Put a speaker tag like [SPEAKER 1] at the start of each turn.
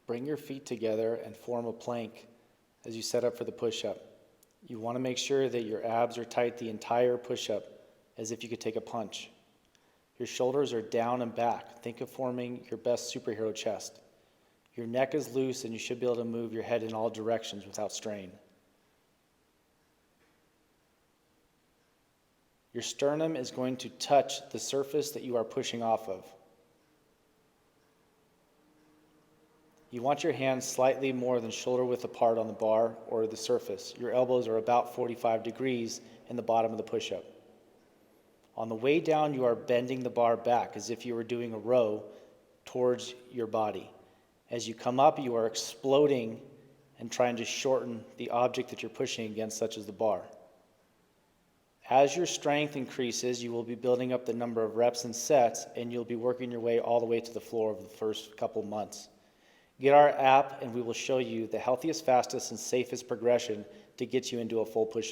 [SPEAKER 1] Bring your feet together and form a plank as you set up for the push-up. You want to make sure that your abs are tight the entire push-up, as if you could take a punch. Your shoulders are down and back. Think of forming your best superhero chest. Your neck is loose and you should be able to move your head in all directions without strain. Your sternum is going to touch the surface that you are pushing off of. You want your hands slightly more than shoulder width apart on the bar or the surface. Your elbows are about 45 degrees in the bottom of the push-up. On the way down, you are bending the bar back as if you were doing a row towards your body. As you come up, you are exploding and trying to shorten the object that you're pushing against, such as the bar. As your strength increases, you will be building up the number of reps and sets, and you'll be working your way all the way to the floor over the first couple months. Get our app, and we will show you the healthiest, fastest, and safest progression to get you into a full push